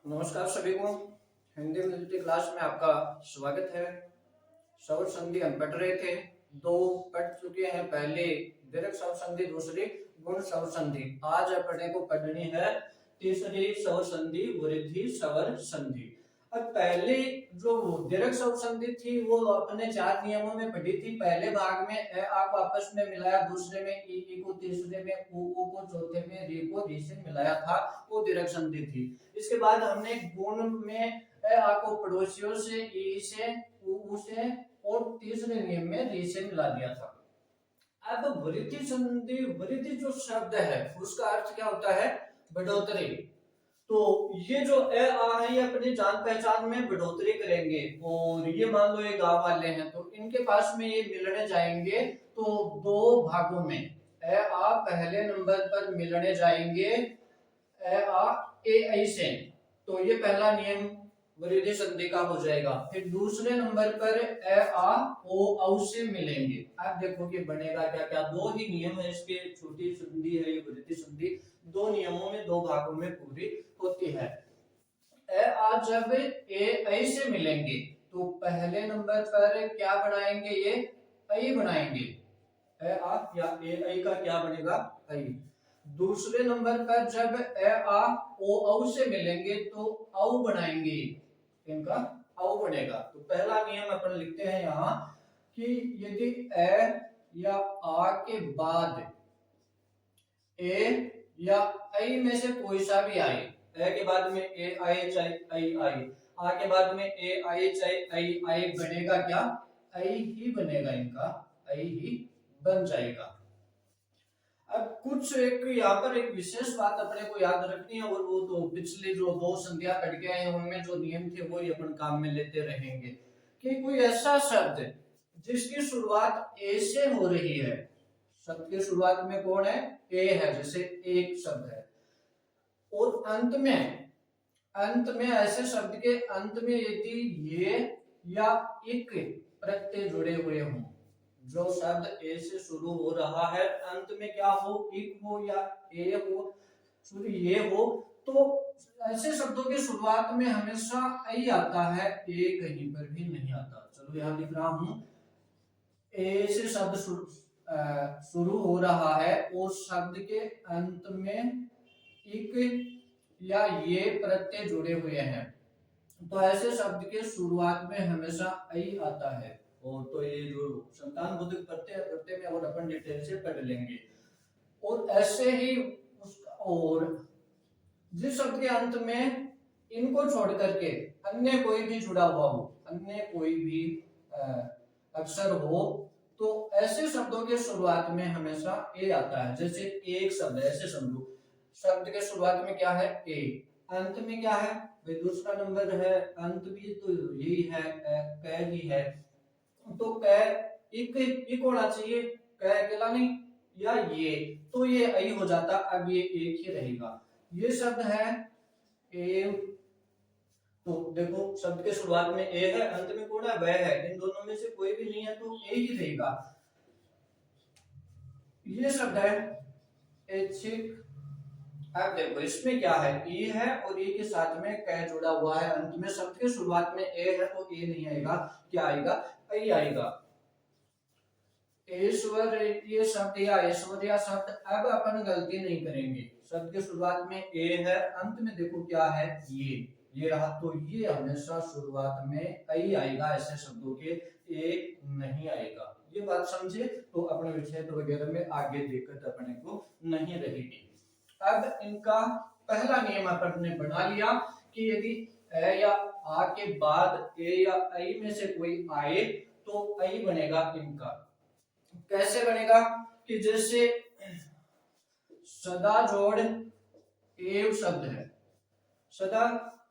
नमस्कार सभी को। हिंदी मिलिट्री क्लास में आपका स्वागत है। शब्द संधि हम पढ़ रहे थे, दो पढ़ चुके हैं। पहले दीर्घ शब्द संधि, दूसरी गुण शब्द संधि। आज अपने को पढ़नी है तीसरी शब्द संधि, वृद्धि शब्द संधि। अब पहले जो दीर्घ शब्द संधि थी वो अपने 4 नियमों में पढ़ी थी। पहले भाग में ए आ को आपस में मिलाया, दूसरे में ई को, तीसरे में ऊ को, चौथे में री को री से मिलाया था, वो दीर्घ संधि थी। इसके बाद हमने गुण में ए आ को पड़ोसियों से, ई से, ऊ से और तीसरे नियम में री से मिला दिया था। अब वृद्धि संधि, वृद्धि जो शब्द है उसका अर्थ क्या होता है? बढ़ोतरी। तो ये जो ए आ है ये अपनी जान पहचान में बढ़ोतरी करेंगे। और ये मान लो ये गांव वाले हैं तो इनके पास में ये मिलने जाएंगे तो दो भागों में ए आ पहले नंबर पर मिलने जाएंगे ए आ ए ऐ से, तो ये पहला नियम वृद्धि संधि का हो जाएगा। फिर दूसरे नंबर पर ए आ ओ औ से मिलेंगे। आप देखो कि बनेगा क्या क्या। दो ही नियम है इसके, छोटी संधि है ये वृद्धि संधि, दो नियमों में दो भागों में पूरी होती है। ए आ जब ए ऐ से मिलेंगे तो पहले नंबर पर क्या बनाएंगे? ये ऐ बनाएंगे। ए आ या ए ऐ का क्या बनेगा? ऐ। दूसरे नंबर पर जब ए आ ओ औ से मिलेंगे तो औ बनाएंगे, इनका औ बनेगा। तो पहला नियम अपन लिखते हैं यहाँ कि यदि ए या आ के बाद ए या ऐ में से कोई सा भी आए, ए के बाद में ए आए चाहे ऐ आए, आ के बाद में ए आए चाहे ऐ आए, बनेगा क्या? ऐ ही बनेगा, इनका ऐ ही बन जाएगा। अब कुछ एक यहाँ पर एक विशेष बात अपने को याद रखनी है, और वो तो पिछले जो दो संध्या पढ़ के आए उनमें जो नियम थे वो ही अपन काम में लेते रहेंगे। कि कोई ऐसा शब्द जिसकी शुरुआत ए से हो रही है, शब्द की शुरुआत में कौन है? ए है, जैसे एक शब्द है, और अंत में ऐसे शब्द के अंत में यदि ये या इक प्रत्यय जुड़े हुए हों, जो शब्द ए से शुरू हो रहा है अंत में क्या हो? इक हो या ए हो, शुरू ये हो, तो ऐसे शब्दों की शुरुआत में हमेशा ऐ आता है, ए कहीं पर भी नहीं आता। चलो यहां लिख रहा हूं, ए से शब्द शुरू हो रहा है और शब्द के अंत में इक या ये प्रत्यय जुड़े हुए हैं, तो ऐसे शब्द के शुरुआत में हमेशा ऐ आता है। और तो ये जो संतान बोधक प्रत्यय में और अपन डिटेल से पढ़ लेंगे। और ऐसे ही और जिस शब्द के अंत में इनको छोड़ करके अन्य कोई भी जुड़ा हुआ हो, अन्य कोई भी अक्षर हो, तो ऐसे शब्दों के शुरुआत में हमेशा ए आता है। जैसे एक शब्द है, ऐसे समझो, शब्द के शुरुआत में क्या है? ए, अंत में क्या है? भाई दूसरा नंबर है, अंत भी तो यही है, क ही है, तो क इक होना चाहिए, क अकेला नहीं, या ये, तो ये ऐ हो जाता। अब ये एक ही रहेगा। ये शब्द है ए, तो देखो शब्द के शुरुआत में ए है, अंत में कौन है? वह है। इन दोनों में से कोई भी नहीं है तो ए ही रहेगा। ये शब्द है ऐच्छिक। अब देखो इसमें क्या है? ई है और ई के साथ में क जुड़ा हुआ है, अंत में शब्द के शुरुआत में ए है तो ए नहीं आएगा, क्या आएगा? ऐ आएगा। ईश्वर ये शब्द या ऐश्वर्या शब्द, अब अपन गलती नहीं करेंगे। शब्द के शुरुआत में ए है, अंत में देखो क्या है? ये रहा, तो ये हमेशा शुरुआत में ऐ आएगा। ऐसे शब्दों के ए नहीं आएगा। ये बात समझे तो अपने विषय वगैरह में आगे दिक्कत अपने को नहीं रहेगी। अब इनका पहला नियम अपन ने बना लिया कि यदि ए या आ के बाद ए या ऐ में से कोई आए तो ऐ बनेगा इनका। कैसे बनेगा? कि जैसे सदा जोड़ एव शब्द है, सदा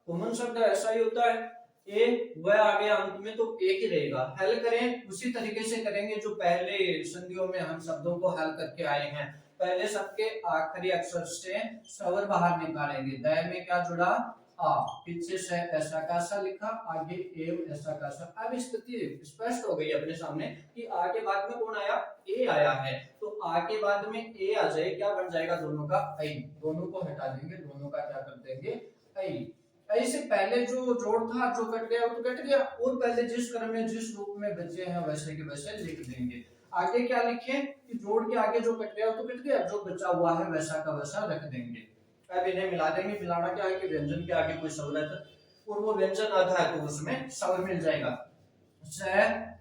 कॉमन शब्द ऐसा ही होता है, ए वह आ गया अंत में तो एक ही रहेगा। हल करें उसी तरीके से करेंगे जो पहले संधियों में हम शब्दों को हल करके आए हैं। पहले शब्द के आखिरी अक्षर से स्वर बाहर निकालेंगे। द में क्या जुड़ा? आ, पीछे से ऐसा कैसा लिखा, आगे एव ऐसा कैसा। अब स्थिति स्पष्ट हो गई अपने सामने कि आ के बाद में कौन आया? ए आया है, तो आ के बाद में ए आ जाए, क्या बन जाएगा? दोनों का ऐ। दोनों को हटा देंगे, दोनों का क्या कर देंगे? ऐ। ऐ से पहले जो जोड़ था जो कट गया वो तो कट गया, और पहले जिस क्रम में जिस रूप में बचे हैं वैसे के वैसे लिख देंगे। आगे क्या लिखें कि जोड़ के आगे जो कट गया वो तो कट गया, जो बचा हुआ है वैसा का वैसा रख देंगे। अब इन्हें मिला देंगे। मिलाना क्या है कि व्यंजन के आगे कोई शब्द है और वो व्यंजन आधा है तो उसमें शब्द मिल जाएगा। स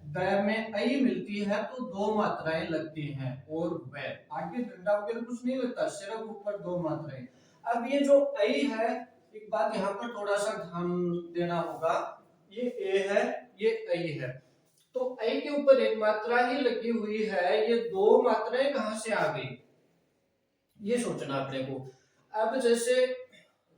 ब में ऐ मिलती है तो दो मात्राएं लगती हैं, और व आगे डंडा वगैरह कुछ नहीं लगता, सिर्फ ऊपर दो मात्राएं। अब ये जो ऐ है, एक बात यहाँ पर थोड़ा सा ध्यान देना होगा, ये ए है ये ऐ है, तो ऐ के ऊपर एक मात्रा ही लगी हुई है, ये दो मात्राएं कहां से आ गई ये सोचना अपने को। अब जैसे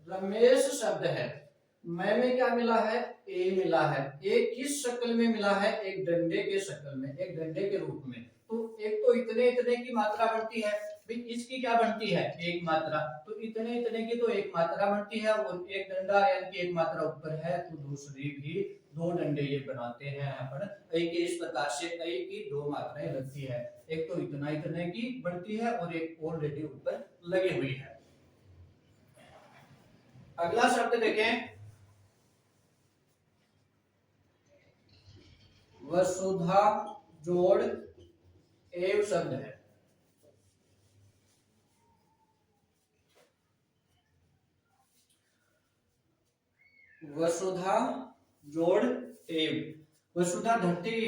रमेश शब्द है, मैं में क्या मिला है ए मिला है, ए किस शक्ल में मिला है, एक डंडे के शक्ल में, एक डंडे के रूप में। तो एक तो इतने इतने की मात्रा बनती है, भाई इसकी क्या बनती है एक मात्रा, तो इतने इतने की तो एक मात्रा बनती है, और एक डंडा यानी कि एक मात्रा ऊपर है तो दूसरी भी दो डंडे ये बनाते हैं अपन ऐ के। इस प्रकार से ऐ की दो मात्राएं लगती है, एक तो इतना इतने की बनती है और एक ऑलरेडी ऊपर लगी हुई है। अगला शब्द देखें, वसुधा जोड़ एव शब्द है। वसुधा जोड़ एव, वसुधा धरती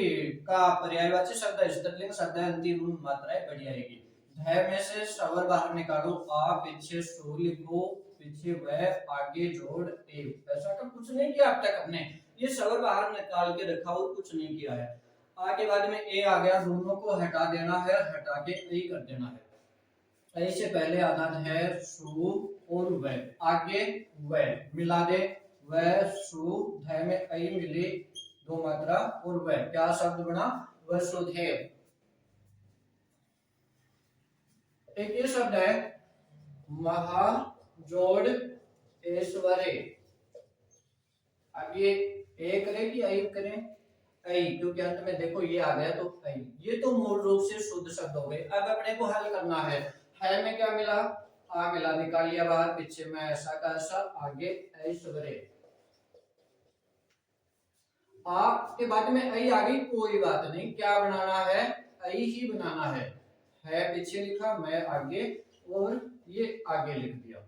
का पर्यायवाची शब्द है, स्त्रीलिंग शब्द है, अंतिम मात्राएं बढ़ी आएगी। ध में से स्वर बाहर निकालो, आ पीछे सो लिखो, पीछे वह आगे जोड़ एव। ऐसा का कुछ नहीं किया अब तक अपने, ये स्वर बाहर निकाल के रखा और कुछ नहीं किया है। आगे बाद में ए आ गया, दोनों को हटा देना है, हटा के ऐ कर देना है। ऐ से पहले आना है सु और वह, आगे वह मिला दे, वह सु ध में ऐ मिली दो मात्रा और वह, क्या शब्द बना वसुधैव। एक ये शब्द है महा जोड़ ऐश्वर्य, अब ये ए करे कि ऐ करें, ऐ, क्योंकि अंत में देखो ये आ गया तो ऐ, ये तो मूल रूप से शुद्ध शब्द हो गए। अब अपने को हल करना है में क्या मिला आ मिला, निकाल लिया बाहर, पीछे में ऐसा का ऐसा, आगे ऐश्वर्य। आ के बाद में ऐ आ गई, कोई बात नहीं, क्या बनाना है ऐ ही बनाना है पीछे लिखा, मैं आगे और ये आगे लिख दिया।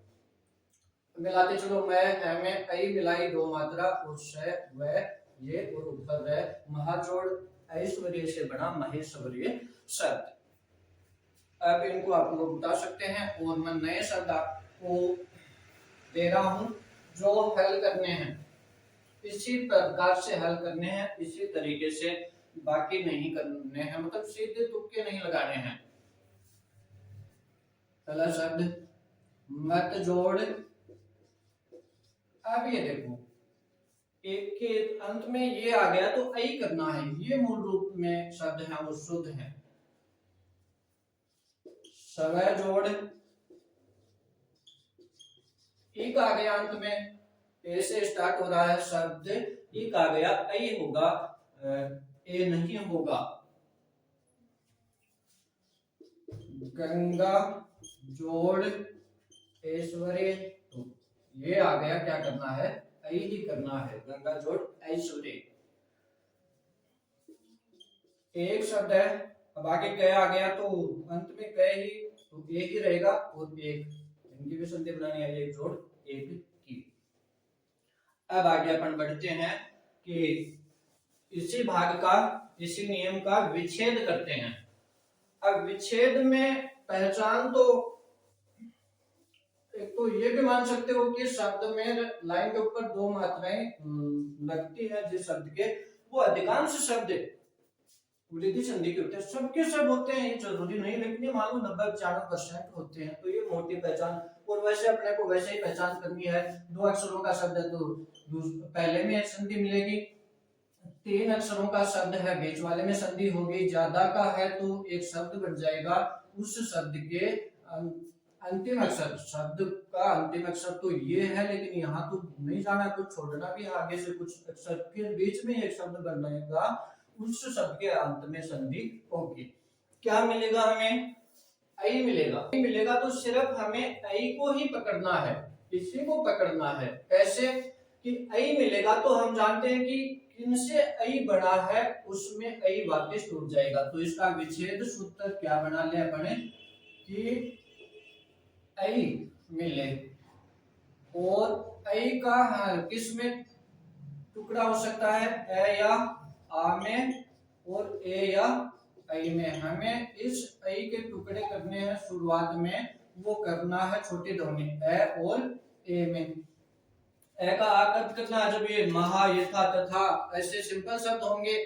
मिलाते चलो, मैं है में ऐ मिलाई दो मात्रा, उस वह ये और ऊपर है, महाजोड़ ऐश्वर्य से बना महेश्वरीय शब्द। अब इनको आप लोग बता सकते हैं, और मैं नए शब्द आपको दे रहा हूं जो हल करने हैं, इसी प्रकार से हल करने हैं, इसी तरीके से, बाकी नहीं करने हैं, मतलब सीधे तुक्के नहीं लगाने हैं। पहला शब्द मत जोड़, अब ये देखो एक के अंत में ये आ गया तो ऐ करना है, ये मूल रूप में शब्द है वो शुद्ध है। सवय जोड़ एक आ गया अंत में, ए से स्टार्ट हो रहा है शब्द, एक आ गया ऐ होगा, ए नहीं होगा। गंगा जोड़ ऐश्वर्य, तो ये आ गया, क्या करना है ऐ ही करना है, गंगा जोड़ ऐश्वर्य। एक शब्द है, अब आगे क आ गया तो अंत में क ही, तो ए ही रहेगा, और एक, इनकी भी संधि बनानी है, एक जोड़ एक की। अब आगे अपन बढ़ते हैं कि इसी भाग का, इसी नियम का विच्छेद करते हैं। अब विच्छेद में पहचान तो एक तो ये भी मान सकते हो कि शब्द में लाइन के ऊपर दो मात्राएं लगती है, जिस शब्द के वो अधिकांश शब्द वृद्धि संधि के होते हैं, सबके सब होते हैं, ये जरूरी नहीं, लेकिन ये मान लो 90-95% होते हैं, तो ये मोटी पहचान। और वैसे अपने को वैसे ही पहचान करनी है, दो अक्षरों का शब्द है तो पहले में संधि मिलेगी, तीन अक्षरों का शब्द है बीच वाले में संधि होगी, ज्यादा का है तो एक शब्द बन जाएगा, उस शब्द के अंतिम अक्षर, शब्द का अंतिम अक्षर तो ये है, लेकिन यहाँ तो नहीं जाना, कुछ छोड़ना भी है, आगे से कुछ अक्षर के बीच में एक शब्द बनेगा, उस शब्द के अंत में संधि होगी। क्या मिलेगा हमें ऐ मिलेगा, मिलेगा तो सिर्फ हमें ऐ को ही पकड़ना है, इसी को पकड़ना है। कैसे कि आई मिलेगा तो हम जानते हैं कि किनसे आई बड़ा है उसमें आई वापस टूट जाएगा। तो इसका विच्छेद सूत्र क्या बना ले अपने कि आई मिले और आई का किस में टुकड़ा हो सकता है, ए या आ में और ए या आई में। हमें इस आई के टुकड़े करने हैं शुरुआत में, वो करना है छोटी ध्वनि ए और ए में। ए का आकर्त करना है जब ये महा यथा तथा ऐसे सिंपल शब्द होंगे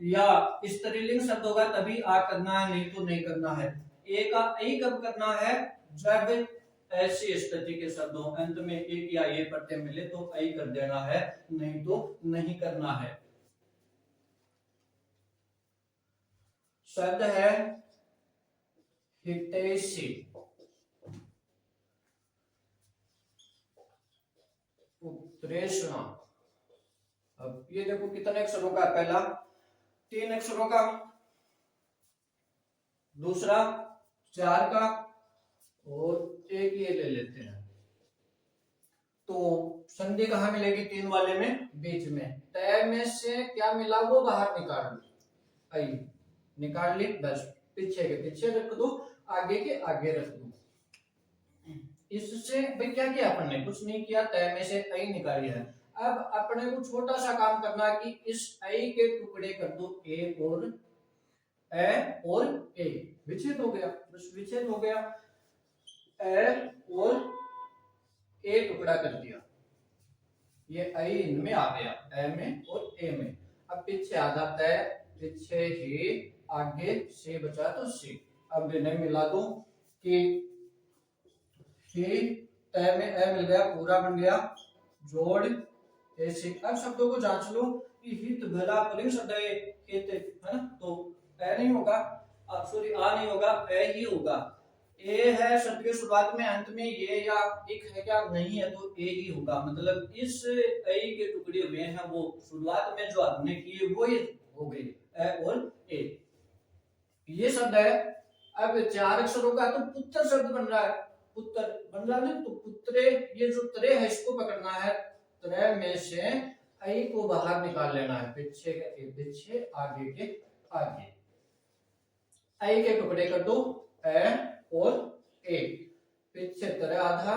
या स्त्रीलिंग शब्द होगा तभी आ करना है, नहीं तो नहीं करना है। ए का आई कब करना है, जब ऐसी स्थिति के शब्द हो अंत में एक या ये प्रत्यय मिले तो आई कर देना है, नहीं तो नहीं करना है। शब्द है हितैषी, उत्प्रेषणा। अब ये देखो कितने अक्षरों का, पहला 3 अक्षरों का, दूसरा 4 का और एक ये ले लेते हैं। तो संधि कहाँ मिलेगी, 3 वाले में बीच में। तय में से क्या मिला वो बाहर निकाल लो, आई निकाल ली, बस पीछे के पीछे रख दो, आगे के आगे रख दो। इससे भाई क्या किया अपन ने, कुछ नहीं किया, तय में से आई निकाली है। अब अपने को छोटा सा काम करना कि इस आई के टुकड़े कर दो ए और ए, विच्छेद हो गया, बस विच्छेद हो गया। ए और ए टुकड़ा कर दिया, ये आई इनमें आ गया, ए में और ए में। अब पीछे आधा तय, पीछे ही आगे से बचा तो सी। अब इन्हें मिला दो कि तय में ए मिल गया, पूरा बन गया, जोड़ ऐसे। अब शब्दों को जांच लो कि हित भला पुल्लिंग शब्द है ना, तो ए नहीं होगा, अब सॉरी आ नहीं होगा, ए ही होगा। ए है शब्द के शुरुआत में, अंत में ये या एक है क्या, नहीं है तो ए ही होगा। मतलब इस ए के टुकड़े हुए हैं वो शुरुआत में जो आपने किए वो ही हो गए, ए और ए। ये शब्द है। अब 4 अक्षरों का तो पुत्र शब्द बन रहा है, पुत्र बन रहा है, तो पुत्रे, ये जो त्रे है इसको पकड़ना है, त्रे में से आई को बाहर निकाल लेना है, पीछे के पीछे आगे के आगे। आई के टुकड़े कर दो, ए और ए, पीछे त्रे आधा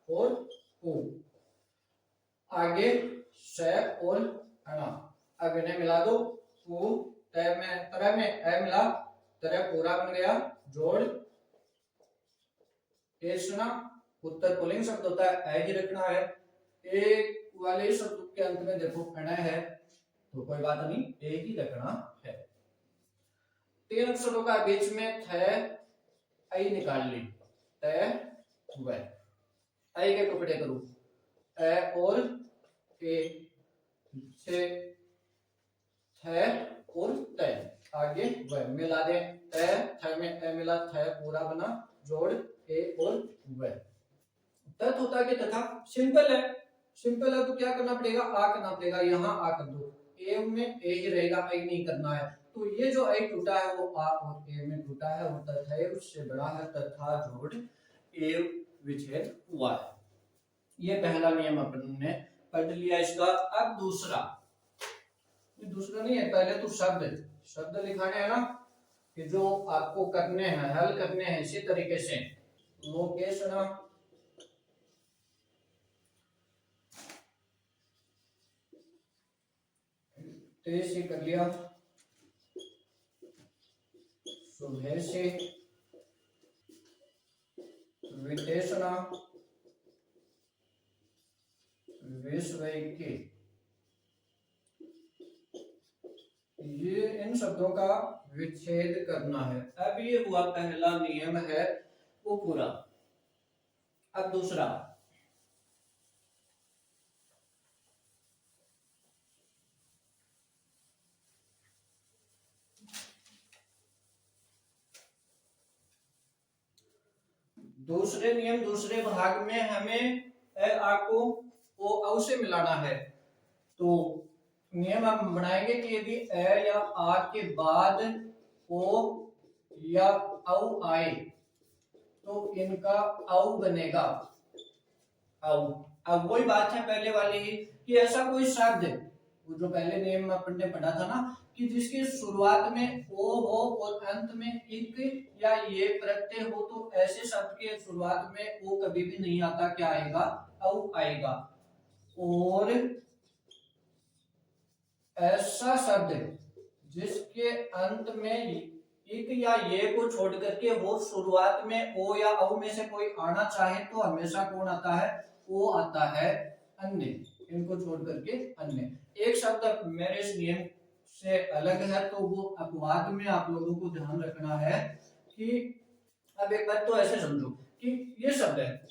और उ, आगे से और अना। अब इन्हें मिला दो, उ त्रे में ए मिला, त्रे पूरा बन गया, जोड़ एषणा। उत्तर पुल्लिंग शब्द होता है, ए ही रखना है। एक वाले शब्द के अंत में देखो अण है तो कोई बात नहीं, ए ही रखना है। 3 अक्षरों का बीच में थे, आई निकाल ली, तय व, आई के टुकड़े करो, ए और ए, से थे और तय, आगे व मिला दे, तय थे में ए मिला, थे पूरा बना, जोड़ ए और व। तत् होता है कि तथा, सिंपल है, सिंपल है तो क्या करना पड़ेगा, आ करना पड़ेगा, यहाँ आ कर दो, ए में ए ही रहेगा, आई नहीं करना है। तो ये जो आई टूटा है वो आ और ए में टूटा है, और तथा है उससे बड़ा है, तथा जोड़ ए विच्छेद हुआ है। ये पहला नियम अपन ने पढ़ लिया इसका। अब दूसरा नहीं है, पहले तो शब्द लिखाने हैं ना, कि जो आपको करने हैं, हल करने हैं इसी तरीके से। लोकेशना, तेज कर लिया, सुबह से, विदेशना, विश्व के, ये इन शब्दों का विच्छेद करना है। अब ये हुआ पहला नियम है वो पूरा। अब दूसरा, दूसरे नियम, दूसरे भाग में हमें ए आ को ओ औ से मिलाना है। तो नियम हम बनाएंगे कि यदि ए या आ के बाद ओ या औ आए तो इनका औ बनेगा, अब वही बात है पहले वाली ही कि ऐसा कोई शब्द है, वो जो पहले नियम में अपन ने पढ़ा था ना, कि जिसकी शुरुआत में ओ हो और अंत में इक या ये प्रत्यय हो, तो ऐसे शब्द के शुरुआत में ओ कभी भी नहीं आता, क्या आएगा, औ आएगा। और ऐसा शब्द जिसके अंत में इक या ये को छोड़ करके वो शुरुआत में ओ या औ में से कोई आना चाहे तो हमेशा कौन आता है, ओ आता है, अन्य। इनको छोड़ करके अन्य। एक शब्द मेरे इस नियम से अलग है, तो वो अपवाद में आप लोगों को ध्यान रखना है कि अब एक बात तो ऐसे समझो कि ये शब्द है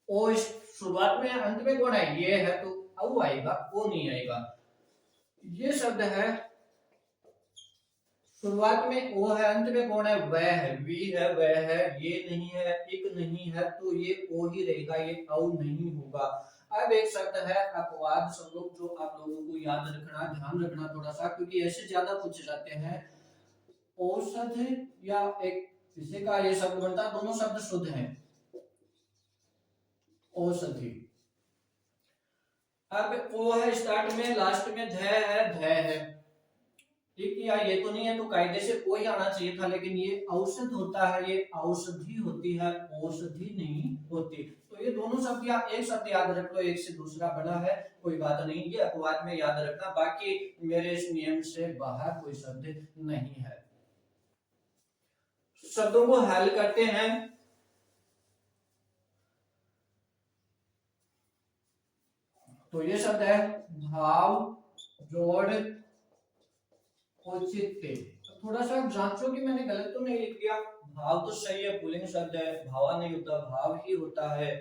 ओ, इस शुरुआत में अंत में कौन है, ये है, तो औ आएगा, ओ नहीं आएगा। ये शब्द है शुरुआत में ओ है, अंत में कौन है, वह है, वी है, वह है, ये नहीं है, इक नहीं है, तो ये ओ ही रहेगा, ये औ नहीं होगा। अब एक शब्द है अपवाद शब्द, जो आप लोगों को याद रखना, ध्यान रखना थोड़ा सा, क्योंकि ऐसे ज्यादा पूछे जाते हैं। औसत या एक किसी का ये शब्द बनता है, दोनों शब्द शुद्ध हैं, औषधि। अब ओ है स्टार्ट में, लास्ट में ध है, ठीक है, ये तो नहीं है, तो कायदे से कोई आना चाहिए था, लेकिन ये औषध होता है, ये औषधि होती है, औषधि नहीं होती। तो ये दोनों शब्द या एक शब्द याद रख लो, एक से दूसरा बना है, कोई बात नहीं, ये अपवाद में याद रखना, बाकी मेरे इस नियम से बाहर कोई शब्द नहीं है। शब्दों को हल करते हैं। तो ये शब्द है भाव, जोड़, औचित्य। तो थोड़ा सा जांचो कि मैंने गलत तो नहीं लिख दिया। भाव तो सही है, पुल्लिंग शब्द है, भावा नहीं होता, भाव ही होता है।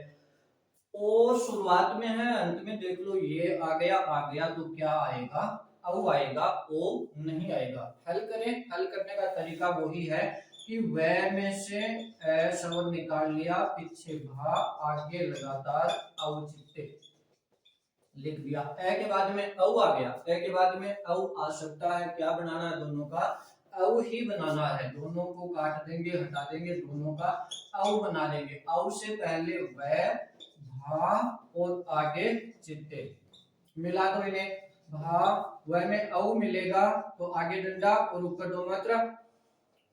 ओ शुरुआत में है, अंत में देख लो ये आ गया तो क्या आएगा, औ आएगा, ओ नहीं आएगा। हल करें, हल करने का तरीका वही है कि वह में से ए शब्द निकाल लिया, पीछे भा, आगे लगातार औचित्य लिख दिया। ए के बाद में औ आ गया, ए के बाद में औ आ सकता है, क्या बनाना है, दोनों का औ ही बनाना है, दोनों को काट देंगे, हटा देंगे, दोनों का औ बना देंगे। औ से पहले वह, भा और आगे चित्ते, मिला दो इन्हें, भा वह में औ मिलेगा तो आगे डंडा और ऊपर दो मात्रा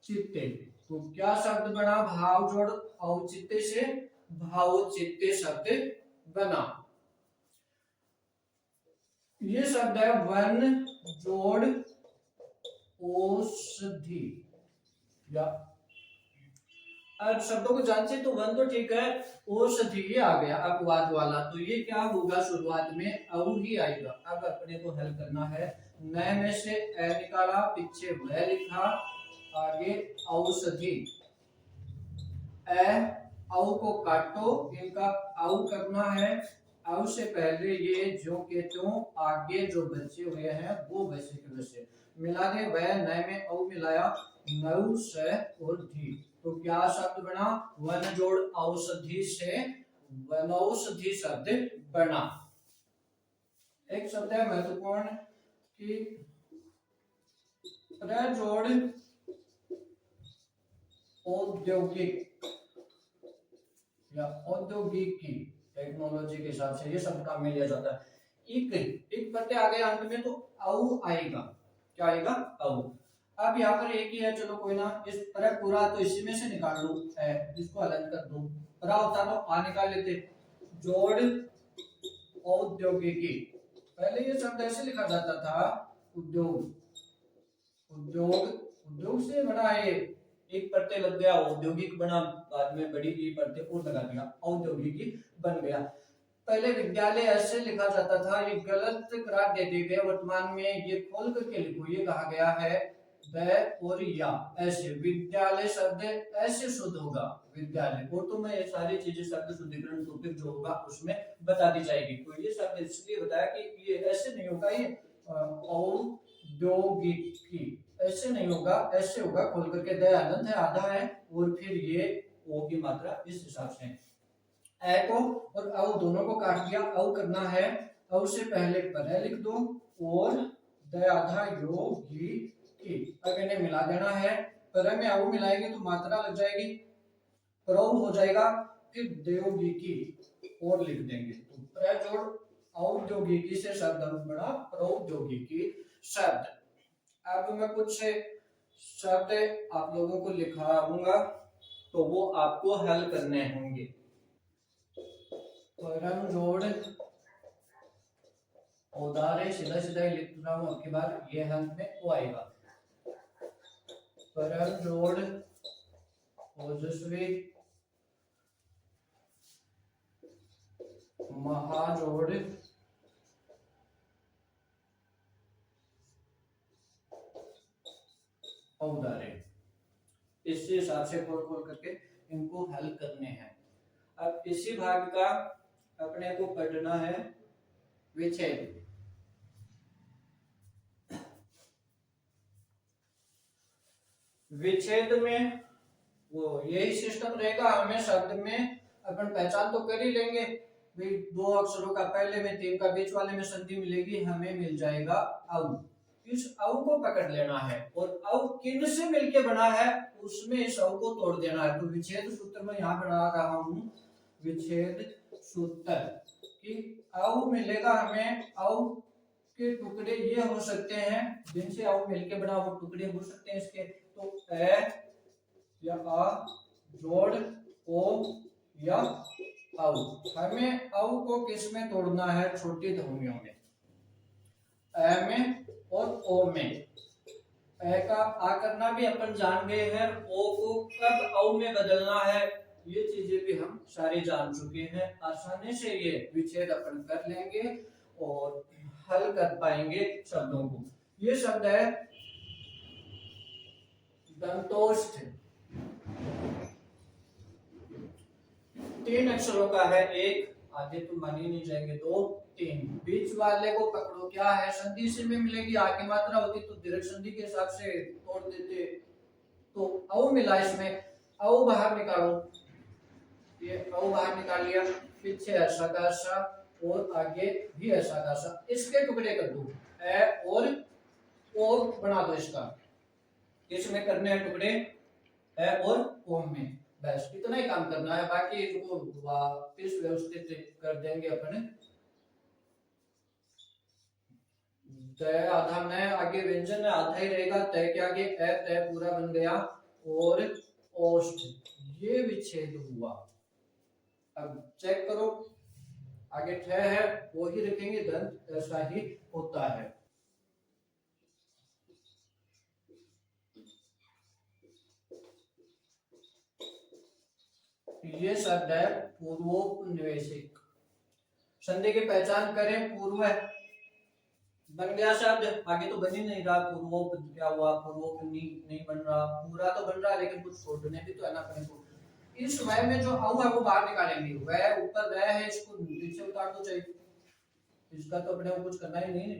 चित्ते, तो क्या शब्द बना, भाव जोड़ औचित्य से भावचित्य शब्द बना। ये शब्द है वन जोड़ औषधि। या अब शब्दों को जांचे तो वन तो ठीक है, औषधि ये आ गया अपवाद वाला, तो ये क्या होगा, शुरुआत में औ ही आएगा। अब अपने को हल करना है, न में से ए निकाला, पीछे वह लिखा, आगे औषधि, ए औ को काटो, इनका औ करना है, औ से पहले ये जो के त्यों, आगे जो बचे हुए हैं वो वैसे के वैसे मिला दे, वह नए में औ मिलाया, नौ से और धी, तो क्या शब्द बना, वन जोड़ औषधि से वनौषधि शब्द बना। एक शब्द है महत्वपूर्ण कि जोड़ औद्योगिक या औद्योगिक की, टेक्नोलॉजी के हिसाब से ये शब्द काम में लिया जाता है। एक प्रत्यय आ गया अंत में तो औ आएगा, क्या आएगा, औ। अब यहाँ पर एक ही है, चलो कोई ना, इस पर पूरा तो इसी में से निकाल लो, इसको अलग कर दो, पूरा होता तो आ निकाल लेते, जोड़ औद्योगिकी। पहले ये शब्द ऐसे लिखा जाता था, उद्योग, उद्योग, उद्योग से बना है, एक प्रत्यय लग गया, औद्योगिक बना, बाद में बड़ी ई प्रत्यय और लगा दिया, औद्योगिकी बन गया। पहले विद्यालय ऐसे लिखा जाता था, ये गलत करार दे दिए गए, वर्तमान में ये खोल करके लिखो, ये कहा गया है व और या, ऐसे विद्यालय शब्द ऐसे शुद्ध होगा, विद्यालय, और तो मैं ये सारी चीजें शब्द शुद्धिकरण टॉपिक जो होगा उसमें बता दी जाएगी। तो ये शब्द इसलिए बताया कि ये ऐसे नहीं होगा, ये औद्योगिकी ऐसे नहीं होगा, ऐसे होगा, खोल करके दयानंद है, आधा है, और फिर ये ओ की मात्रा इस हिसाब से, ए को और औ दोनों को काट दिया, औ करना है, औ से पहले पर लिख दो और द आधा योगी की, अब इन्हें मिला देना है, पर में औ मिलाएंगे तो मात्रा लग जाएगी, प्रो हो जाएगा, प्रतिद्योगिकी और लिख देंगे। तो प्रजोड़ औद्योगिकी से शब्द बना प्रौद्योगिकी शब्द। अब मैं कुछ शब्द आप लोगों को लिखाऊंगा तो वो आपको हल करने होंगे। परम जोड़ औदारे सीधा सीधा ही लिख रहा हूं, आपके बाद ये अंत में ओ आएगा। परम जोड़ ओजस्वी महाजोड़ औदारे, इस हिसाब से खोल खोल करके इनको हल करने हैं। अब इसी भाग का अपने को पढ़ना है विच्छेद। विच्छेद में वो यही सिस्टम रहेगा, हमें शब्द में अपन पहचान तो कर ही लेंगे भाई, दो अक्षरों का पहले में तीन का बीच वाले में संधि मिलेगी, हमें मिल जाएगा औ। इस औ को पकड़ लेना है और औ किन से मिलके बना है उसमें इस औ को तोड़ देना है। तो विच्छेद सूत्र में यहाँ बना रहा हूं विच्छेद सूत्र कि औ मिलेगा हमें, औ के टुकड़े ये हो सकते हैं जिनसे औ मिलके बना वो टुकड़े हो सकते हैं इसके। तो ए या आ जोड़ ओ या औ, हमें औ को किस में तोड़ना है, छोटी ध्वनियों में, ए में और ओ में। ए का आ करना भी अपन जान गए हैं, ओ को कब औ में बदलना है ये चीजें भी हम सारी जान चुके हैं। आसानी से ये विच्छेद अपन कर लेंगे और हल कर पाएंगे शब्दों को। ये शब्द है दंतोष्ठ, तीन अक्षरों का है, एक आगे तो मान ही नहीं जाएंगे, दो तीन, बीच वाले को पकड़ो क्या है, संधि से में मिलेगी, आगे मात्रा होती तो दीर्घ संधि के हिसाब से तोड़ देते। तो औ मिला इसमें, औ बाहर निकालो, ये औ बाहर निकाल लिया, पीछे ऐसा का ऐसा और आगे भी ऐसा का ऐसा, इसके टुकड़े कर दो, ए और ओ बना दो इसका, इसमें करने हैं टुकड़े ए और ओ में, बस इतना ही काम करना है, बाकी इनको वापस व्यवस्थित कर देंगे अपन। तय आधा में आगे व्यंजन आधा ही रहेगा, तय के आगे ए तय पूरा बन गया और ओष्ठ, ये विच्छेद हुआ। अब चेक करो आगे ठ है वो ही रखेंगे, दंत ऐसा ही होता है। ये शब्द है पूर्वोपनिवेशिक। संधि की पहचान करें, पूर्व बन गया शब्द, आगे तो बन ही नहीं रहा, पूर्वोप क्या हुआ, पूर्वोप नहीं बन रहा, पूरा तो बन रहा है लेकिन कुछ छोड़ने भी तो है ना अपने को। इस वह में जो औ है वो बाहर निकालेंगे, वह ऊपर वह है, इसको नीचे उतार दो चाहिए, इसका तो अपने को कुछ करना ही नहीं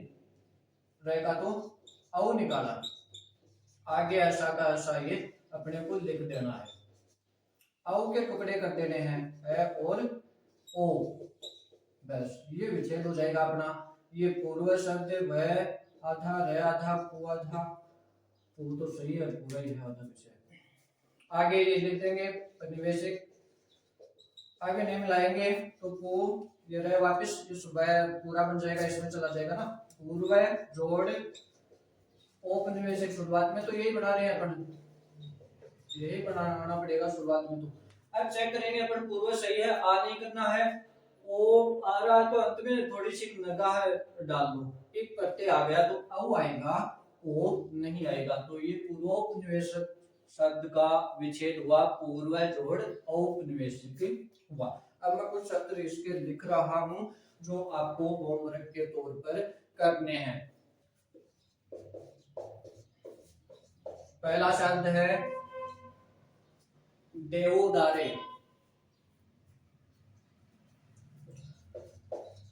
रहेगा। तो औ निकाला, आगे ऐसा का ऐसा ये अपने को लिख देना है। औ के टुकड़े कर देने हैं ए और ओ, बस ये विच्छेद हो जाएगा अपना। ये पूर्व शब्द वह आधा रह आधा पू आधा, पू तो सही है पूरा ही है आधा विच्छेद। आगे ये लिख देंगे निवेशिक, आगे नहीं मिलाएंगे तो पू ये रहे वापस, इस वह पूरा बन जाएगा, इसमें चला जाएगा ना, पूर्व जोड़ औपनिवेशिक। शुरुआत में तो यही बना रहे हैं अपन, यही बनाना पड़ेगा शुरुआत में। तो अब चेक करेंगे अपन, पूर्व सही है, आ नहीं करना है, ओ आ रहा तो अंत में थोड़ी सी नगाह डाल दो, एक प्रत्यय आ गया तो औ आएगा, ओ नहीं आएगा। तो ये पूर्वोपनिवेशक शब्द का विच्छेद हुआ, पूर्व जोड़ औपनिवेशिक हुआ। अब मैं कुछ शब्द इसके लिख रहा हूं जो आपको होमवर्क के तौर पर करने हैं। पहला शब्द है देवोदारे,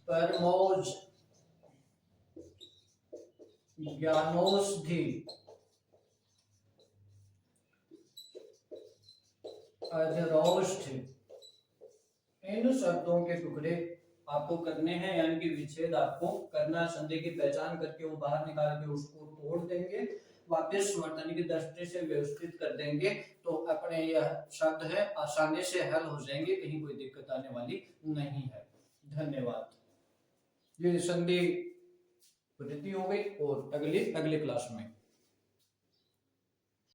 परमोज, ज्ञानोषधि, अधरोष्ठ। इन शब्दों के टुकड़े आपको करने हैं, यानी कि विच्छेद आपको करना, संधि की पहचान करके वो बाहर निकाल के उसको तोड़ देंगे। वापस वर्तन की दृष्टि से व्यवस्थित कर देंगे तो अपने यह शब्द है आसानी से हल हो जाएंगे, कहीं कोई दिक्कत आने वाली नहीं है। धन्यवाद। ये संधि पद्धति हो गई और अगली क्लास में